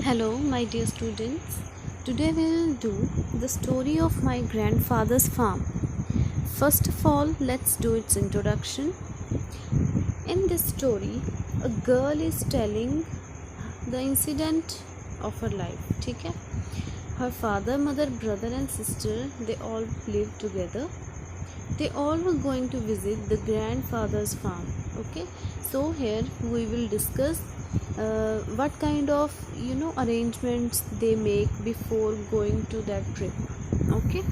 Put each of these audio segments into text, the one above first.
Hello, my dear students. Today we will do the story of my grandfather's farm. First of all, let's do its introduction. In this story, a girl is telling the incident of her life. ठीक है? Her father, mother, brother and sister, they all lived together. They all were going to visit the grandfather's farm. Okay, so here we will discuss what kind of arrangements they make before going to that trip. Okay,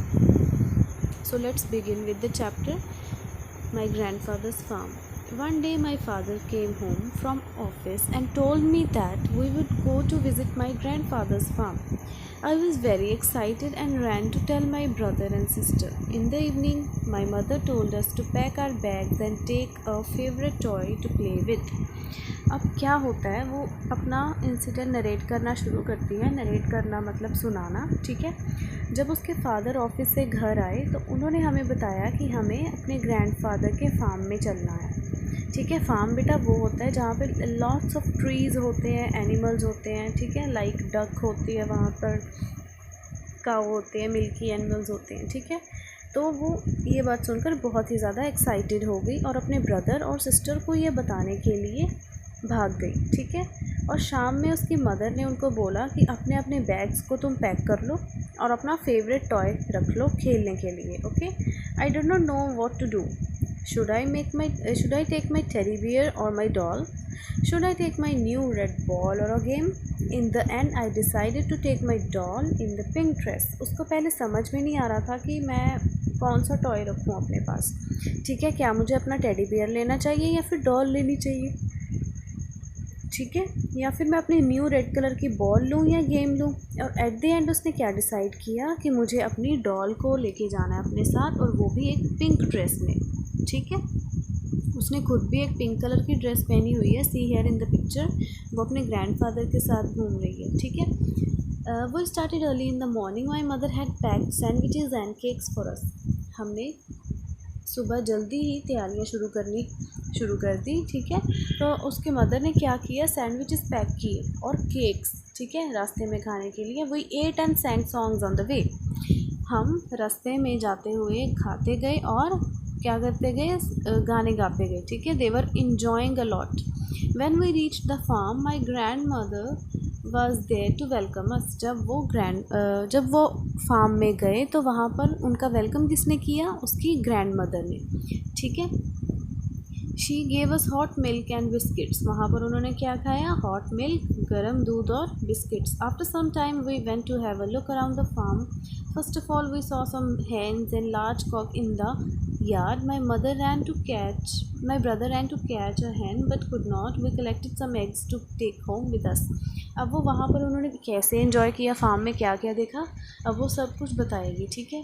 so let's begin with the chapter My Grandfather's Farm. One day my father came home from office and told me that we would go to visit my grandfather's farm. I was very excited and ran to tell my brother and sister. In the evening, my mother told us to pack our bags and take a favorite toy to play with. अब क्या होता है, वो अपना incident narrate करना शुरू करती है. नरेट करना मतलब सुनाना. ठीक है. जब उसके फादर ऑफिस से घर आए तो उन्होंने हमें बताया कि हमें अपने ग्रैंडफादर के फार्म में चलना है. ठीक है. फार्म बेटा वो होता है जहाँ पे लॉट्स ऑफ ट्रीज़ होते हैं, एनिमल्स होते हैं. ठीक है. लाइक डक होती है वहाँ पर, काऊ होते हैं, मिल्की एनिमल्स होते हैं. ठीक है. तो वो ये बात सुनकर बहुत ही ज़्यादा एक्साइटेड हो गई और अपने ब्रदर और सिस्टर को ये बताने के लिए भाग गई. ठीक है. और शाम में उसकी मदर ने उनको बोला कि अपने अपने बैग्स को तुम पैक कर लो और अपना फेवरेट टॉय रख लो खेलने के लिए. Okay. I don't know what to do. Should I take my teddy bear or my doll? Should I take my new red ball or a game? In the end, I decided to take my doll in the pink dress. उसको पहले समझ में नहीं आ रहा था कि मैं कौन सा टॉय रखूँ अपने पास. ठीक है. क्या मुझे अपना टेडी बियर लेना चाहिए या फिर डॉल लेनी चाहिए? ठीक है. या फिर मैं अपनी न्यू रेड कलर की बॉल लूँ या गेम लूँ. और एट द एंड उसने क्या डिसाइड किया कि मुझे अपनी डॉल को लेके जाना है अपने साथ, और वो भी एक पिंक ड्रेस में. ठीक है. उसने खुद भी एक पिंक कलर की ड्रेस पहनी हुई है. See here in the picture. वो अपने ग्रैंडफादर के साथ घूम रही है. ठीक है. वो started early in the morning. My mother had packed sandwiches and cakes for us. हमने सुबह जल्दी ही तैयारियां शुरू कर दी. ठीक है. तो उसके मदर ने क्या किया, सैंडविचेस पैक किए और केक्स. ठीक है. रास्ते में खाने के लिए. We ate and sang songs on the way. हम रास्ते में जाते हुए खाते गए और क्या करते गए, गाने गाते गए. ठीक है. They were enjoying a lot. When we reach the farm my grandmother was there to welcome us. जब वो फार्म में गए तो वहाँ पर उनका वेलकम किसने किया, उसकी ग्रैंड मदर ने. ठीक है. She gave us hot milk and biscuits. वहाँ पर उन्होंने क्या खाया, हॉट मिल्क, गर्म दूध और biscuits. After some time we went to have a look around the farm. First of all we saw some hens and large cock in the yard. My brother ran to catch a hen but could not. We collected some eggs to take home with us. अब वो वहाँ पर उन्होंने कैसे enjoy किया, farm में क्या क्या देखा, अब वो सब कुछ बताएगी. ठीक है.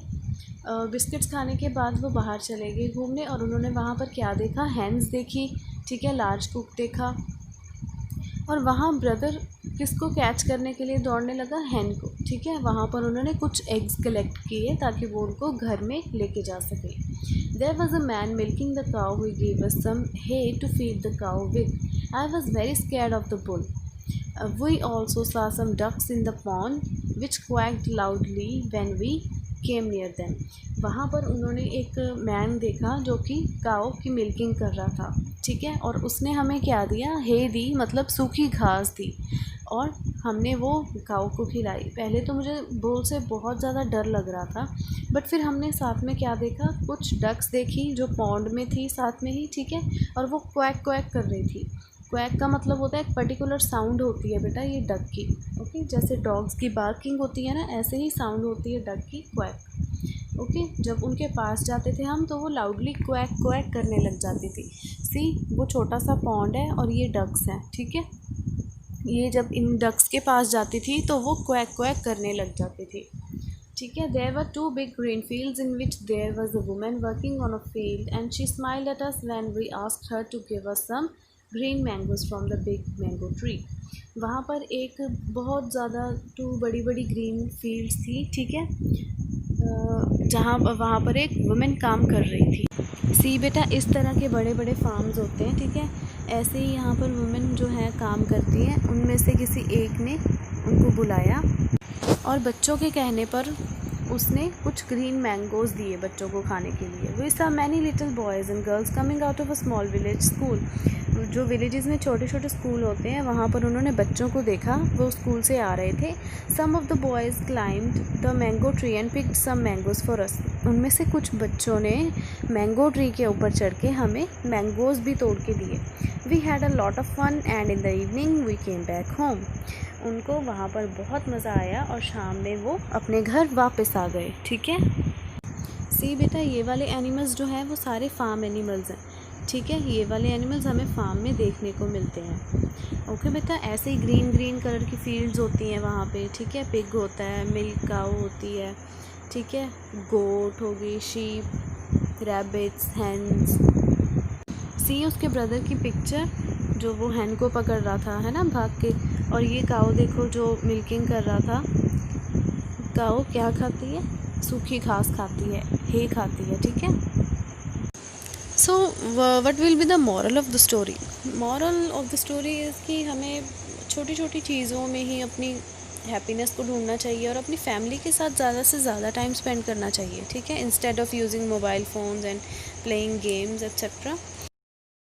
बिस्किट्स खाने के बाद वो बाहर चले गए घूमने और उन्होंने वहाँ पर क्या देखा, हैंस देखी. ठीक है. लार्ज कुक देखा. और वहाँ ब्रदर किसको कैच करने के लिए दौड़ने लगा, हैन को. ठीक है. वहाँ पर उन्होंने कुछ एग्स कलेक्ट किए ताकि वो उनको घर में लेके जा सके. There was a man milking the cow. He gave us some hay to feed the cow with. I was very scared of the bull. We also saw some ducks in the pond which quacked loudly when we came near them. वहाँ पर उन्होंने एक man देखा जो कि काऊ की milking कर रहा था. ठीक है. और उसने हमें क्या दिया, हे दी, मतलब सूखी घास दी और हमने वो काऊ को खिलाई. पहले तो मुझे बुल से बहुत ज़्यादा डर लग रहा था, बट फिर हमने साथ में क्या देखा, कुछ डक्स देखी जो पॉन्ड में थी साथ में ही. ठीक है. और वो क्वैक क्वैक कर रही थी. क्वैक का मतलब होता है एक पर्टिकुलर साउंड होती है बेटा ये डक की. ओके. जैसे डॉग्स की बार्किंग होती है ना, ऐसे ही साउंड होती है डक की, क्वैक. ओके. जब उनके पास जाते थे हम तो वो लाउडली क्वैक क्वैक करने लग जाती थी. सी, वो छोटा सा पॉन्ड है और ये डक्स हैं. ठीक है. ये जब इन डक्स के पास जाती थी तो वो क्वैक क्वैक करने लग जाती थी. ठीक है. There were 2 big green fields in which there was a woman working on a field and she smiled at us when we asked her to give us some green mangoes from the big mango tree. वहाँ पर एक बहुत ज़्यादा 2 बड़ी बड़ी green fields थी. ठीक है. जहाँ वहाँ पर एक वुमेन काम कर रही थी. सी बेटा, इस तरह के बड़े बड़े फार्म्स होते हैं. ठीक है. ऐसे ही यहाँ पर वुमेन जो है काम करती हैं. उनमें से किसी एक ने उनको बुलाया और बच्चों के कहने पर उसने कुछ ग्रीन मैंगोज़ दिए बच्चों को खाने के लिए। We saw many little boys and girls coming out of a small village school। जो विलेजेस में छोटे छोटे स्कूल होते हैं वहाँ पर उन्होंने बच्चों को देखा, वो स्कूल से आ रहे थे। Some of the boys climbed the mango tree and picked some mangoes for us। उनमें से कुछ बच्चों ने मैंगो ट्री के ऊपर चढ़ के हमें मैंगोज़ भी तोड़ के दिए। We had a lot of fun and in the evening we came back home। उनको वहाँ पर बहुत मज़ा आया और शाम में वो अपने घर वापस आ गए। ठीक है, सी बेटा, ये वाले एनिमल्स जो हैं वो सारे फार्म एनिमल्स हैं। ठीक है, ये वाले एनिमल्स हमें फार्म में देखने को मिलते हैं। ओके बेटा, ऐसे ही ग्रीन ग्रीन कलर की फील्ड्स होती हैं वहाँ पे। ठीक है, पिग होता है, मिल्क काऊ होती है। ठीक है, गोट हो गई, शीप, रैबिट्स, हैंस। सी उसके ब्रदर की पिक्चर, जो वो हैन को पकड़ रहा था, है ना, भाग के। और ये काऊ देखो जो मिल्किंग कर रहा था। काऊ क्या खाती है? सूखी घास खाती है, हे खाती है। ठीक है, so what will be the moral of the story? Moral of the story is कि हमें छोटी छोटी चीज़ों में ही अपनी हैप्पीनेस को ढूंढना चाहिए और अपनी फैमिली के साथ ज़्यादा से ज़्यादा टाइम स्पेंड करना चाहिए। ठीक है, instead of using mobile phones and playing games etcetera.